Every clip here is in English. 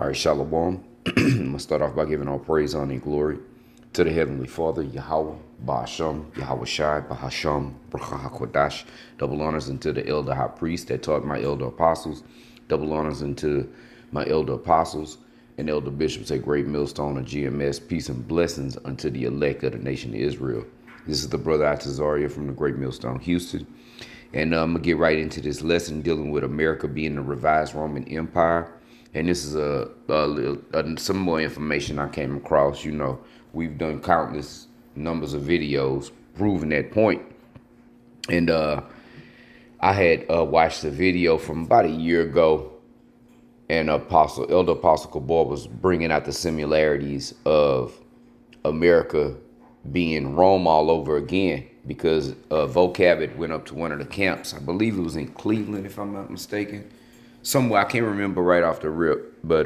All right, Shalom. I'm going to start off by giving all praise, honor, and glory to the Heavenly Father, Yahweh, Ba'asham, Yahweh Shai, Bahasham, Bracha HaKodash. Double honors unto the elder high priest that taught my elder apostles. Double honors unto my elder apostles and elder bishops at Great Millstone of GMS. Peace and blessings unto the elect of the nation of Israel. This is the brother Atazaria from the Great Millstone, Houston. And I'm going to get right into this lesson dealing with America being the revised Roman Empire. And this is some more information I came across. You know, we've done countless numbers of videos proving that point. And I had watched a video from about a year ago, and Elder Apostle Kabor was bringing out the similarities of America being Rome all over again, because Vocab went up to one of the camps. I believe it was in Cleveland, if I'm not mistaken. Somewhere, I can't remember right off the rip, but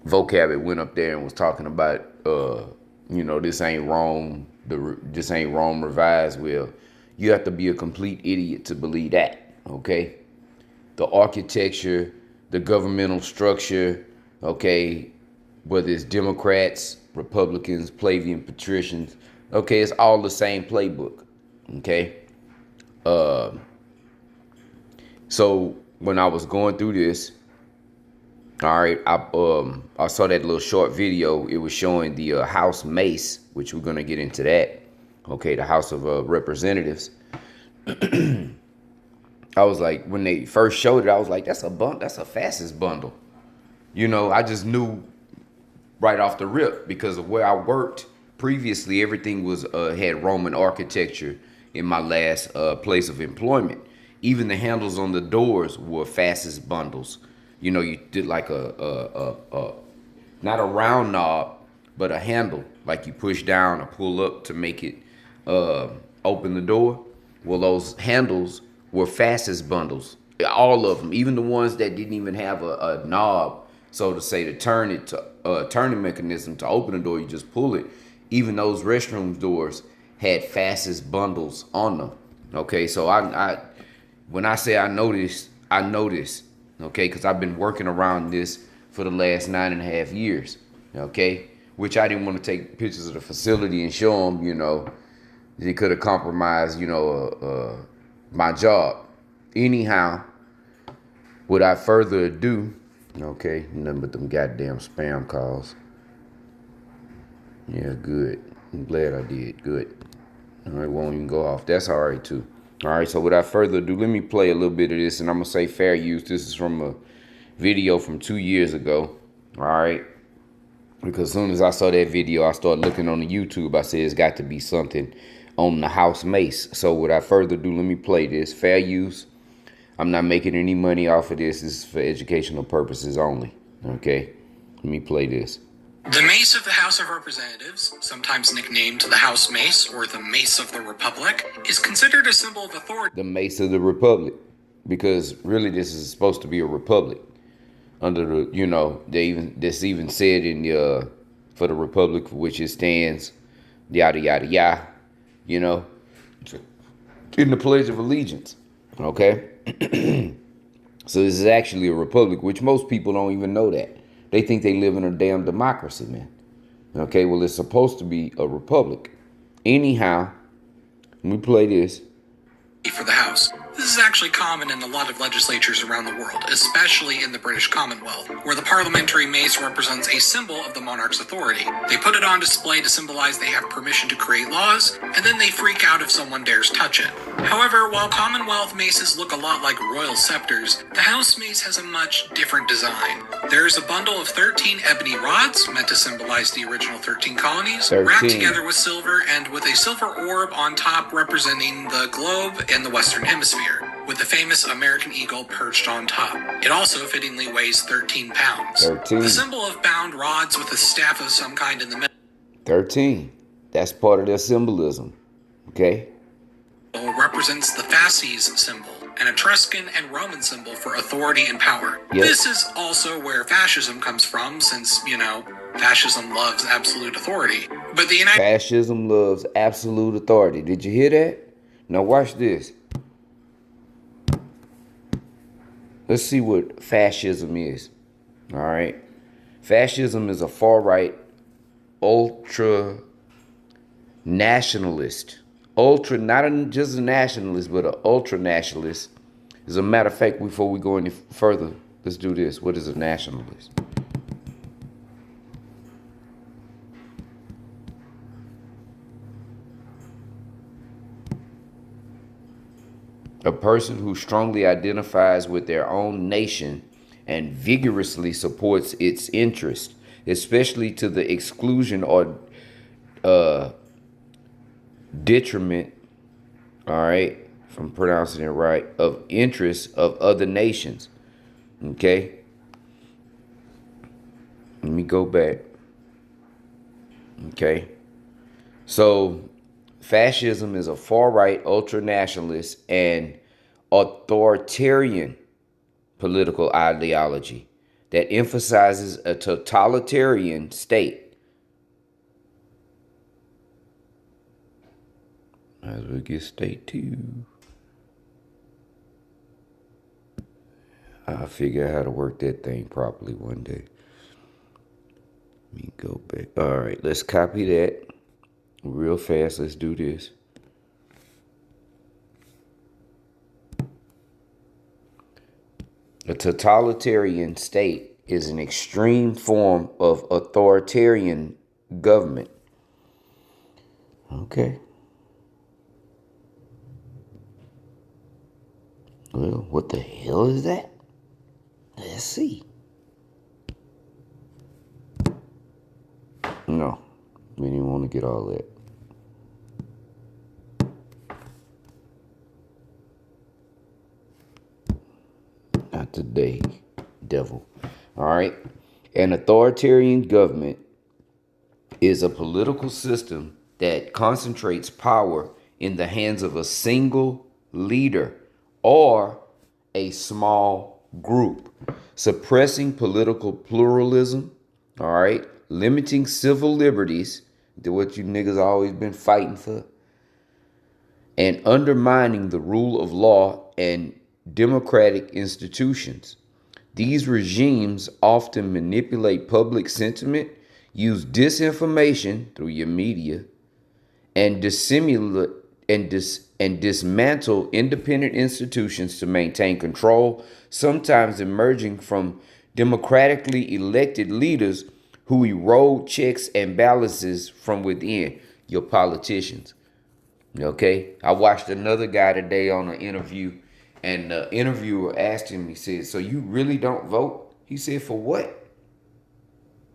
Vocab went up there and was talking about, this ain't Rome, this ain't Rome revised. Well, you have to be a complete idiot to believe that, okay? The architecture, the governmental structure, okay, whether it's Democrats, Republicans, plebeian, patricians, okay, it's all the same playbook, okay? So when I was going through this, all right, I saw that little short video. It was showing the House mace, which we're gonna get into that. Okay, the House of Representatives. I was like, when they first showed it, I was like, that's a fascist bundle. You know, I just knew right off the rip because of where I worked previously. Everything was had Roman architecture in my last place of employment. Even the handles on the doors were fascist bundles. You know, you did like not a round knob, but a handle, like you push down or pull up to make it open the door. Well, those handles were fascist bundles, all of them, even the ones that didn't even have a knob, so to say, to turn it to turning mechanism to open the door. You just pull it. Even those restroom doors had fascist bundles on them. Okay, so when I say I noticed, okay, because I've been working around this for the last 9.5 years, okay, which I didn't want to take pictures of the facility and show them, you know, it could have compromised, my job. Anyhow, without further ado, okay, nothing but them goddamn spam calls. Yeah, good. I'm glad I did. Good. All right, won't even go off. That's all right, too. All right, so without further ado, let me play a little bit of this, and I'm going to say fair use. This is from a video from 2 years ago, all right? Because as soon as I saw that video, I started looking on the YouTube. I said, it's got to be something on the House mace. So without further ado, let me play this. Fair use. I'm not making any money off of this. This is for educational purposes only, okay? Let me play this. The mace of the House of Representatives, sometimes nicknamed the House Mace or the Mace of the Republic, is considered a symbol of authority. The Mace of the Republic, because really this is supposed to be a republic. Under the, this even said in the for the Republic for which it stands, yada yada yada, in the Pledge of Allegiance. Okay, so this is actually a republic, which most people don't even know that. They think they live in a damn democracy, man. Okay, well, it's supposed to be a republic. Anyhow, let me play this. For the House. This is actually common in a lot of legislatures around the world, especially in the British Commonwealth, where the parliamentary mace represents a symbol of the monarch's authority. They put it on display to symbolize they have permission to create laws, and then they freak out if someone dares touch it. However, while Commonwealth maces look a lot like royal scepters, the House mace has a much different design. There is a bundle of 13 ebony rods, meant to symbolize the original 13 colonies, 13. wrapped together with silver and with a silver orb on top representing the globe in the Western Hemisphere, with the famous American eagle perched on top. It also fittingly weighs 13 pounds. 13. The symbol of bound rods with a staff of some kind in the middle. 13. That's part of their symbolism. Okay? Represents the fasces symbol, an Etruscan and Roman symbol for authority and power. Yep. This is also where fascism comes from, since, fascism loves absolute authority. But the Fascism loves absolute authority. Did you hear that? Now watch this. Let's see what fascism is. All right. Fascism is a far right, ultra nationalist. Ultra, not just a nationalist, but an ultra nationalist. As a matter of fact, before we go any further, let's do this. What is a nationalist? A person who strongly identifies with their own nation and vigorously supports its interest, especially to the exclusion or detriment, all right, if I'm pronouncing it right, of interests of other nations. Okay? Let me go back. Okay? So, fascism is a far right, ultra nationalist, and authoritarian political ideology that emphasizes a totalitarian state. Might as well get state two. I'll figure out how to work that thing properly one day. Let me go back. All right, let's copy that real fast. Let's do this. A totalitarian state is an extreme form of authoritarian government. Okay. Well, what the hell is that? Let's see. No, we didn't want to get all that. Not today, devil. All right. An authoritarian government is a political system that concentrates power in the hands of a single leader or a small group, suppressing political pluralism, all right, limiting civil liberties, to what you niggas always been fighting for, and undermining the rule of law and democratic institutions. These regimes often manipulate public sentiment, use disinformation through your media, and dissimulate and dismantle independent institutions to maintain control, sometimes emerging from democratically elected leaders who erode checks and balances from within. Your politicians. Okay, I watched another guy today on an interview, and the interviewer asked him, he said, "So you really don't vote?" He said, "For what?"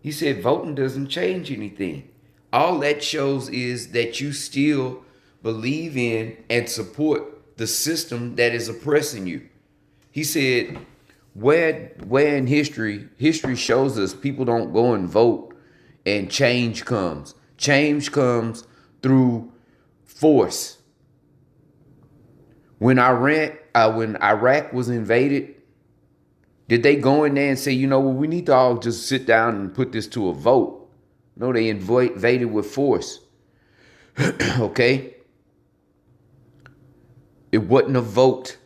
He said, "Voting doesn't change anything. All that shows is that you still believe in and support the system that is oppressing you." He said, where in history shows us people don't go and vote and change comes. Change comes through force. When Iraq was invaded, did they go in there and say, you know what, we need to all just sit down and put this to a vote? No, they invaded with force. Okay? It wasn't a vote.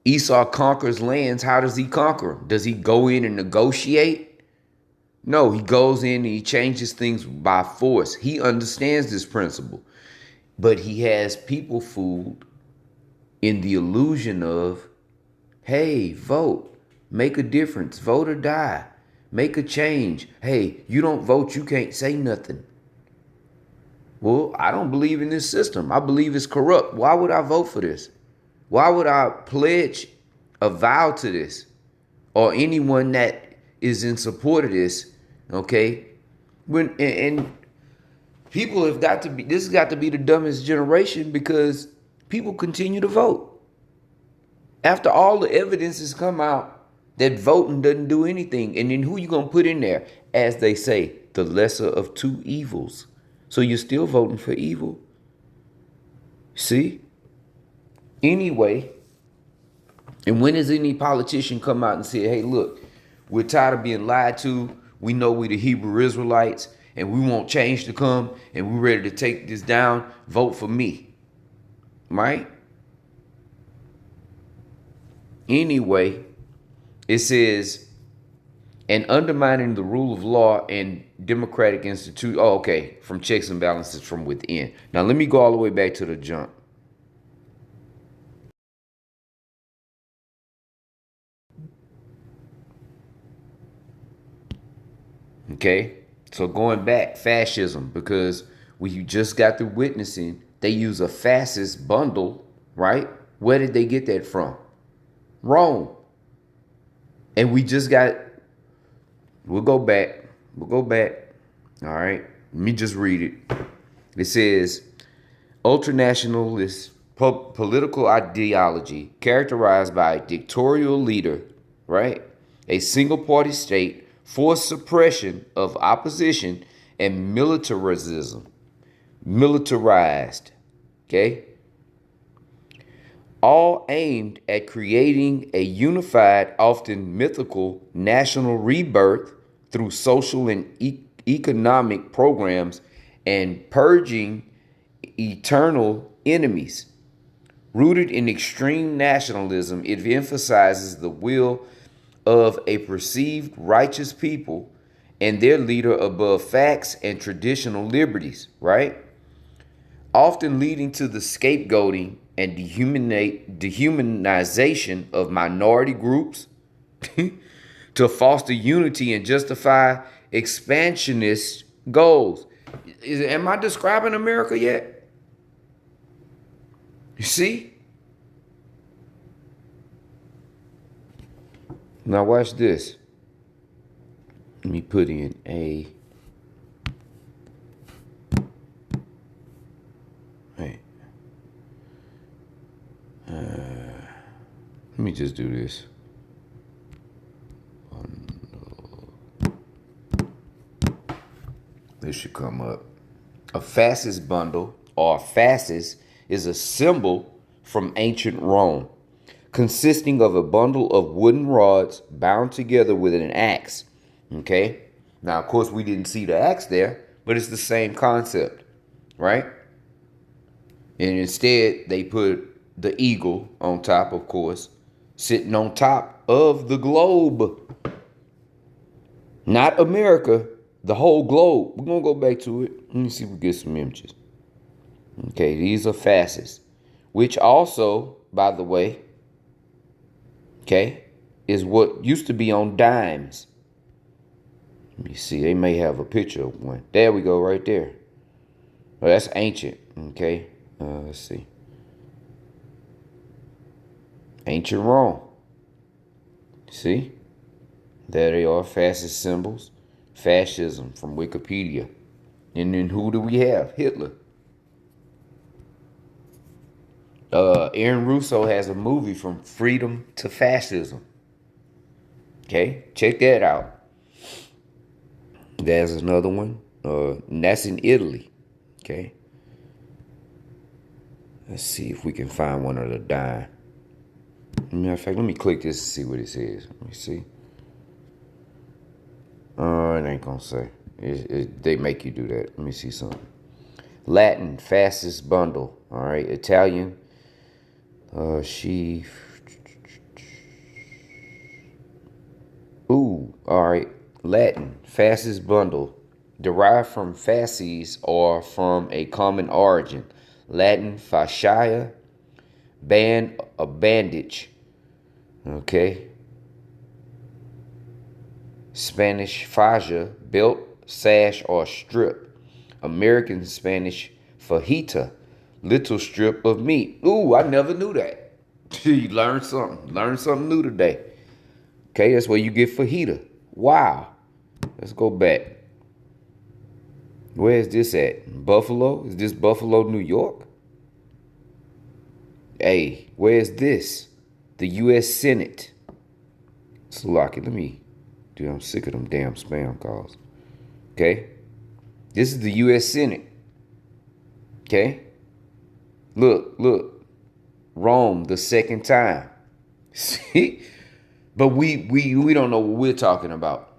Esau conquers lands. How does he conquer them? Does he go in and negotiate? No, he goes in and he changes things by force. He understands this principle. But he has people fooled in the illusion of, hey, vote, make a difference, vote or die, make a change. Hey, you don't vote, you can't say nothing. Well, I don't believe in this system. I believe it's corrupt. Why would I vote for this? Why would I pledge a vow to this? Or anyone that is in support of this, okay? And people have got to be, this has got to be the dumbest generation, because people continue to vote. After all the evidence has come out that voting doesn't do anything. And then who you going to put in there? As they say, the lesser of two evils. So you're still voting for evil. See? Anyway, and when does any politician come out and say, hey, look, we're tired of being lied to. We know we the Hebrew Israelites and we want change to come and we're ready to take this down. Vote for me. Right? Anyway, it says and undermining the rule of law and democratic institute. Oh, okay, from checks and balances from within. Now let me go all the way back to the jump. Okay, so going back, fascism, because we just got through witnessing they use a fascist bundle, right? Where did they get that from? Rome. And we just got, we'll go back. We'll go back. All right. Let me just read it. It says ultranationalist political ideology characterized by a dictatorial leader, right? A single party state, forced suppression of opposition, and militarism. Militarized. Okay? All aimed at creating a unified, often mythical national rebirth through social and economic programs and purging eternal enemies. Rooted in extreme nationalism, it emphasizes the will of a perceived righteous people and their leader above facts and traditional liberties, right? Often leading to the scapegoating and dehumanization of minority groups to foster unity and justify expansionist goals. Am I describing America yet? You see? Now watch this. Let me put in a... Hey. Let me just do this. This should come up. A fascist bundle or fascist is a symbol from ancient Rome, consisting of a bundle of wooden rods bound together with an axe. Okay? Now, of course, we didn't see the axe there, but it's the same concept, right? And instead, they put the eagle on top, of course, sitting on top of the globe. Not America, the whole globe. We're going to go back to it. Let me see if we get some images. Okay, these are fascists, which also, by the way, okay, is what used to be on dimes. Let me see. They may have a picture of one. There we go, right there. Well, that's ancient. Okay. Let's see. Ancient Rome. See? There they are, fascist symbols. Fascism from Wikipedia. And then who do we have? Hitler. Aaron Russo has a movie From Freedom to Fascism. Okay, check that out. There's another one. And that's in Italy. Okay. Let's see if we can find one of the dime. Matter of fact, let me click this and see what it says. Let me see. It ain't gonna say. They make you do that. Let me see something. Latin, fascist bundle. All right. Italian. All right. Latin, fascist bundle. Derived from fasces or from a common origin. Latin, fascia, band, a bandage. Okay. Spanish, faja, belt, sash, or strip. American Spanish, fajita, little strip of meat. Ooh, I never knew that. You learned something. Learned something new today. Okay, that's where you get fajita. Wow. Let's go back. Where is this at? Buffalo? Is this Buffalo, New York? Hey, where is this? The U.S. Senate. Slocky, let me... Dude, I'm sick of them damn spam calls. Okay? This is the U.S. Senate. Okay? Look. Rome the second time. See? But we don't know what we're talking about.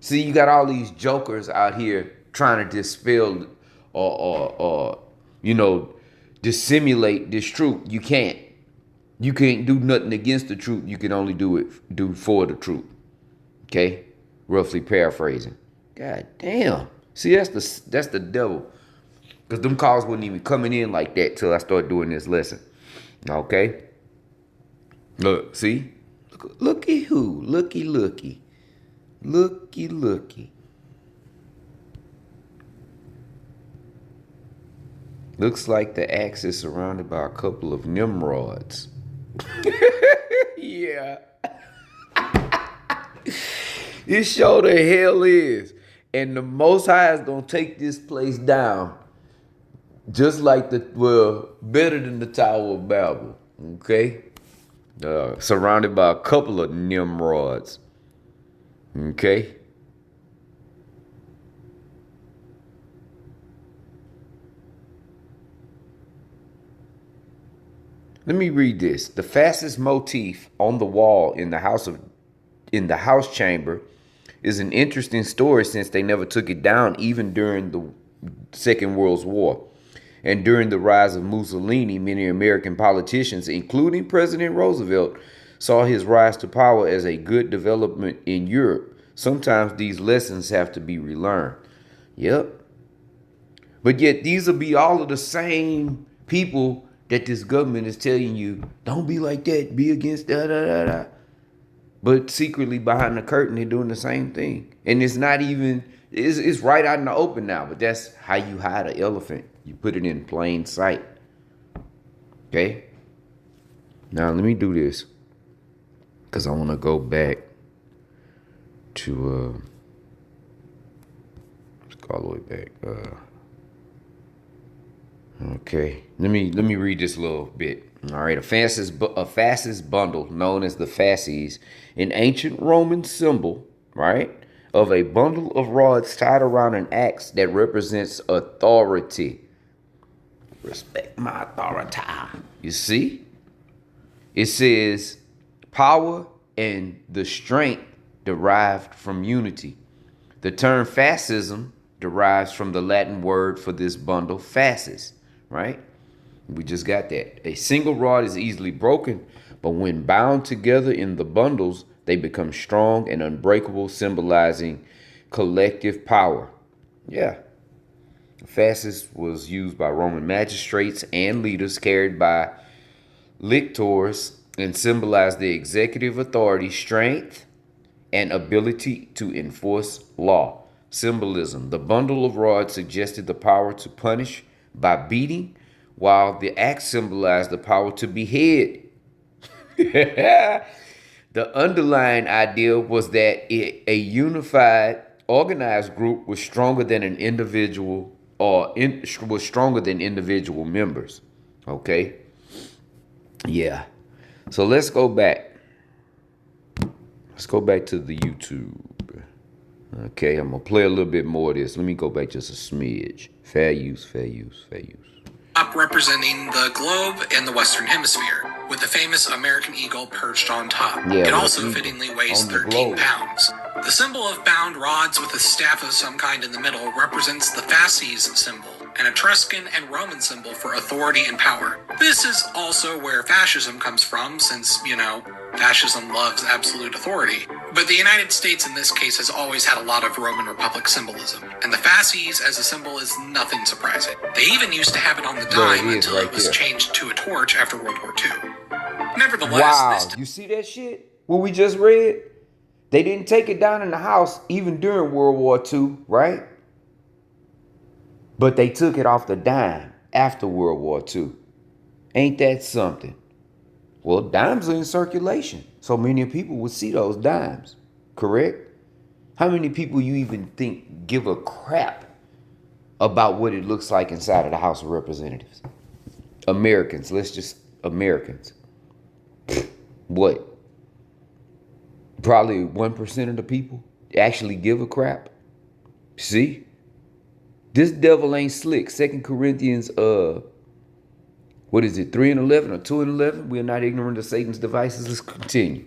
See, you got all these jokers out here trying to dispel or dissimulate this truth. You can't. You can't do nothing against the truth. You can only do for the truth. Okay? roughly paraphrasing. God damn. See, that's the devil. Because them calls wasn't even coming in like that till I started doing this lesson. Okay? Look, see? Looky who? Looky. Looky. Looks like the axe is surrounded by a couple of Nimrods. Yeah. It sure the hell is. And the Most High is going to take this place down. Just like better than the Tower of Babel. Okay? Surrounded by a couple of Nimrods. Okay? Let me read this. The fascist motif on the wall in the house chamber is an interesting story since they never took it down even during the Second World War. And during the rise of Mussolini, many American politicians, including President Roosevelt, saw his rise to power as a good development in Europe. Sometimes these lessons have to be relearned. Yep. But yet these will be all of the same people that this government is telling you, don't be like that, be against da. But secretly behind the curtain, they're doing the same thing. And it's not even, it's right out in the open now, but that's how you hide an elephant. You put it in plain sight. Okay? Now let me do this. Because I want to go back to, let's go all the way back. Okay, let me read this a little bit. All right, a fascist bundle known as the fasces, an ancient Roman symbol, right, of a bundle of rods tied around an axe that represents authority. Respect my authority. You see? It says power and the strength derived from unity. The term fascism derives from the Latin word for this bundle, fascis. Right? We just got that. A single rod is easily broken, but when bound together in the bundles, they become strong and unbreakable, symbolizing collective power. Yeah. Fascist was used by Roman magistrates and leaders carried by lictors and symbolized the executive authority, strength, and ability to enforce law. Symbolism. The bundle of rods suggested the power to punish by beating, while the axe symbolized the power to behead. The underlying idea was that a unified, organized group was stronger than an individual was stronger than individual members. Okay? Yeah. So let's go back. Let's go back to the YouTube. Okay, I'm going to play a little bit more of this. Let me go back just a smidge. Fair use. Up representing the globe and the Western Hemisphere, with the famous American eagle perched on top. Yeah, it also fittingly weighs 13 pounds. The symbol of bound rods with a staff of some kind in the middle represents the fasces symbol, an Etruscan and Roman symbol for authority and power. This is also where fascism comes from, since, fascism loves absolute authority. But the United States in this case has always had a lot of Roman Republic symbolism, and the fasces as a symbol is nothing surprising. They even used to have it on the dime until it was changed to a torch after World War II. Nevertheless, wow, you see that shit? What we just read? They didn't take it down in the house even during World War II, right? But they took it off the dime after World War II. Ain't that something? Well, dimes are in circulation, so many people would see those dimes, correct? How many people you even think give a crap about what it looks like inside of the House of Representatives? Americans, Americans. What? Probably 1% of the people actually give a crap. See? This devil ain't slick. 2 Corinthians, 3:11 or 2:11? We are not ignorant of Satan's devices. Let's continue.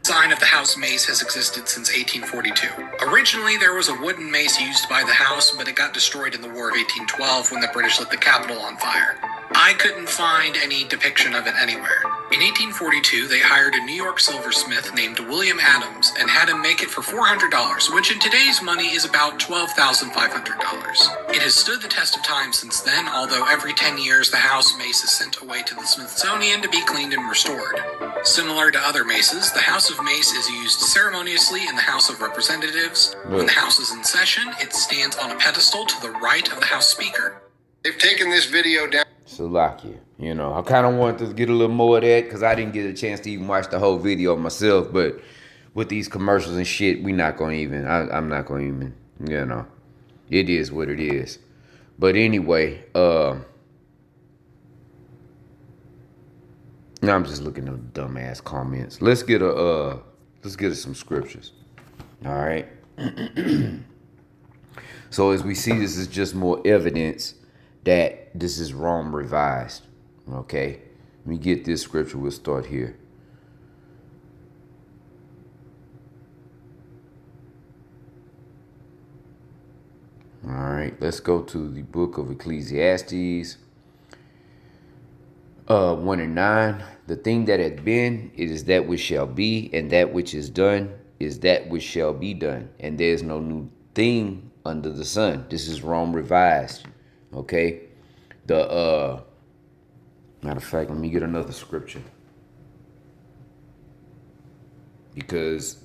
Sign of the house mace has existed since 1842. Originally, there was a wooden mace used by the house, but it got destroyed in the War of 1812 when the British lit the Capitol on fire. I couldn't find any depiction of it anywhere. In 1842, they hired a New York silversmith named William Adams and had him make it for $400, which in today's money is about $12,500. It has stood the test of time since then, although every 10 years the house mace is sent away to the Smithsonian to be cleaned and restored. Similar to other maces, the House of Mace is used ceremoniously in the House of Representatives. When the House is in session, it stands on a pedestal to the right of the House Speaker. They've taken this video down. Salakia. You know, I kind of wanted to get a little more of that because I didn't get a chance to even watch the whole video myself. But with these commercials and shit, we not going to even, I'm not going to even, you know, it is what it is. But anyway, now I'm just looking at the dumbass comments. Let's get some scriptures. All right. So as we see, this is just more evidence that this is Rome revised. Okay, let me get this scripture. We'll start here. All right, let's go to the book of Ecclesiastes 1:9. The thing that had been, it is that which shall be, and that which is done is that which shall be done, and there is no new thing under the sun. This is Rome revised. Okay, matter of fact, let me get another scripture, because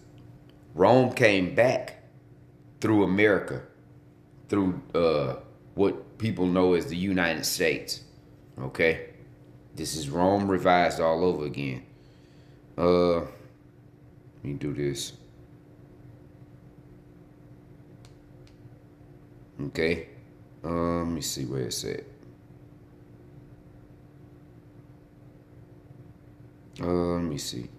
Rome came back through America, through what people know as the United States. Okay, this is Rome revised all over again. Let me do this. Okay, let me see where it's at. Let me see.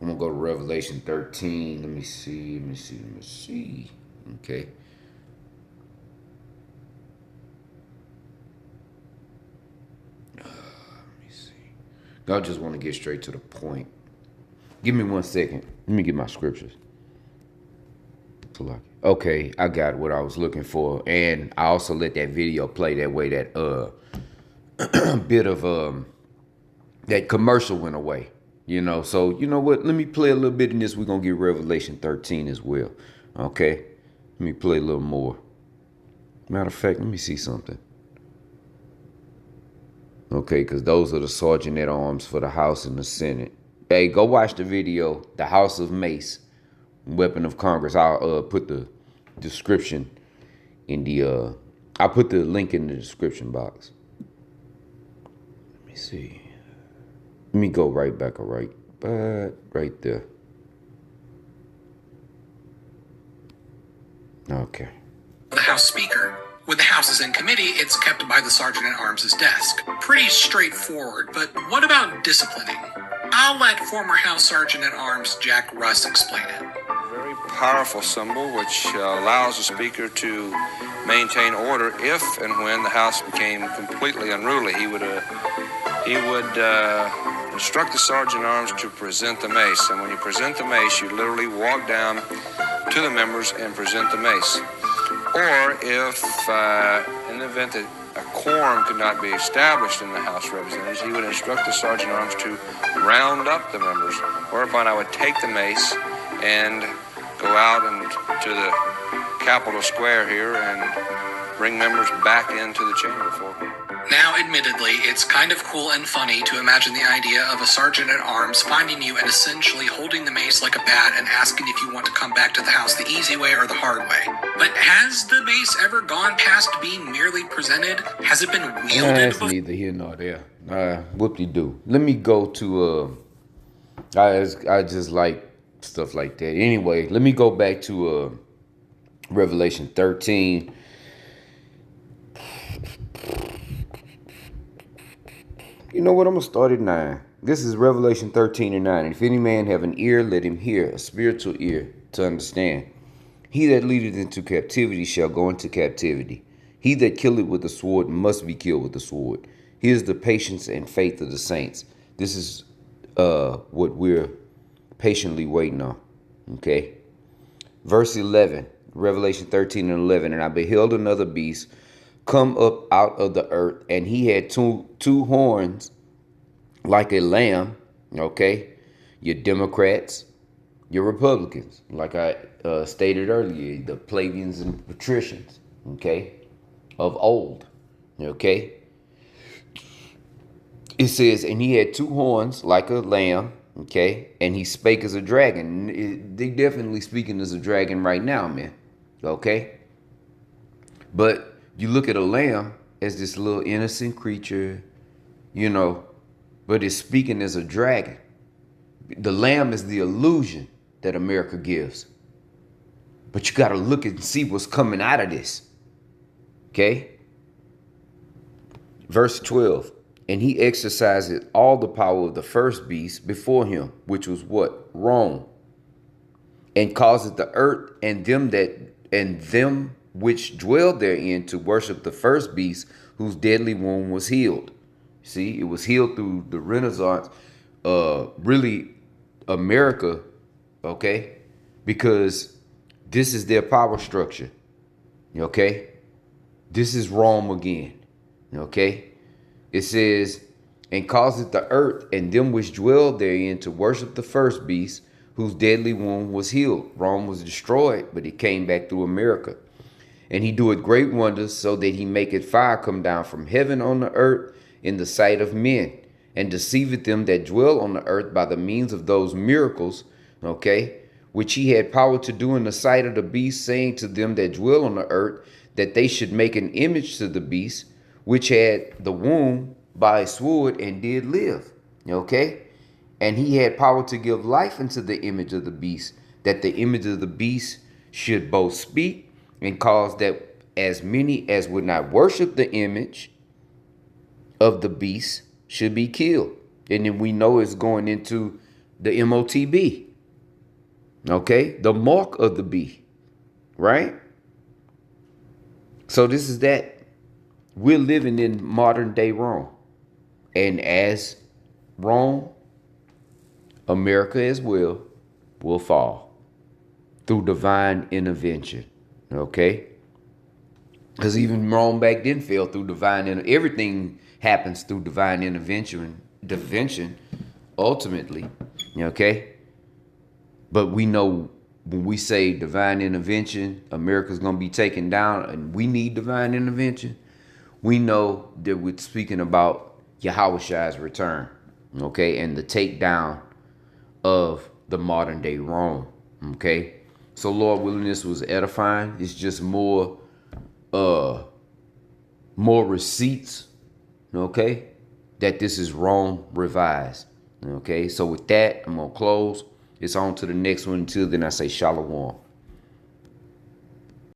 I'm gonna go to Revelation 13. Let me see. Okay. Let me see. I just want to get straight to the point. Give me 1 second. Let me get my scriptures. Okay, I got what I was looking for, and I also let that video play that way. That bit of that commercial went away, you know. So you know what? Let me play a little bit in this. We're gonna get Revelation 13 as well. Okay, let me play a little more. Matter of fact, let me see something. Okay, because those are the sergeant at arms for the House and the Senate. Hey, go watch the video, The House of Mace, Weapon of Congress. I'll put the description in the I'll put the link in the description box. Let me see. Let me go right back, all right. But right there. Okay. The House Speaker. When the House is in committee, it's kept by the Sergeant at Arms' desk. Pretty straightforward, but what about disciplining? I'll let former House Sergeant at Arms Jack Russ explain it. Very powerful symbol which allows the Speaker to maintain order if and when the House became completely unruly. He would instruct the Sergeant at Arms to present the mace, and when you present the mace, you literally walk down to the members and present the mace. Or if, in the event that a quorum could not be established in the House of Representatives, he would instruct the Sergeant at Arms to round up the members, whereupon I would take the mace and go out and to the Capitol Square here and bring members back into the chamber for me. Now, admittedly, it's kind of cool and funny to imagine the idea of a sergeant at arms finding you and essentially holding the mace like a bat and asking if you want to come back to the house the easy way or the hard way. But has the mace ever gone past being merely presented? Has it been wielded? That's neither here nor there. Whoop-de-doo. Let me go to, I just like stuff like that. Anyway, let me go back to Revelation 13. You know what? I'm going to start at 9. This is Revelation 13 and 9. And if any man have an ear, let him hear, a spiritual ear, to understand. He that leadeth into captivity shall go into captivity. He that killeth with the sword must be killed with the sword. Here's the patience and faith of the saints. This is what we're patiently waiting on. Okay? Verse 11, Revelation 13 and 11. And I beheld another beast come up out of the earth, and he had two horns like a lamb, okay? Your Democrats, your Republicans, like I stated earlier, the plebeians and patricians, okay, of old, okay? It says, and he had two horns like a lamb, okay, and he spake as a dragon. They definitely speaking as a dragon right now, man, okay? But you look at a lamb as this little innocent creature, you know, but it's speaking as a dragon. The lamb is the illusion that America gives. But you got to look and see what's coming out of this. Okay? Verse 12. And he exercised all the power of the first beast before him, which was what? Rome. And caused the earth and them which dwelled therein to worship the first beast, whose deadly wound was healed. See, it was healed through the Renaissance. Really, America, okay? Because this is their power structure, okay? This is Rome again, okay? It says, and causeth the earth and them which dwell therein to worship the first beast, whose deadly wound was healed. Rome was destroyed, but it came back through America. And he doeth great wonders, so that he maketh fire come down from heaven on the earth in the sight of men, and deceiveth them that dwell on the earth by the means of those miracles, okay, which he had power to do in the sight of the beast, saying to them that dwell on the earth, that they should make an image to the beast, which had the wound by a sword and did live, okay? And he had power to give life unto the image of the beast, that the image of the beast should both speak and cause that as many as would not worship the image of the beast should be killed. And then we know it's going into the MOTB, okay? The mark of the beast, right? So this is that. We're living in modern day Rome. And as Rome, America as well will fall through divine intervention. Okay? Because even Rome back then fell through divine intervention. Everything happens through divine intervention ultimately. Okay? But we know when we say divine intervention, America's going to be taken down and we need divine intervention. We know that we're speaking about Yahweh's return, okay, and the takedown of the modern day Rome, okay. So Lord willing, this was edifying. It's just more receipts, okay, that this is Rome revised, okay. So with that, I'm gonna close. It's on to the next one. Until then, I say shalom.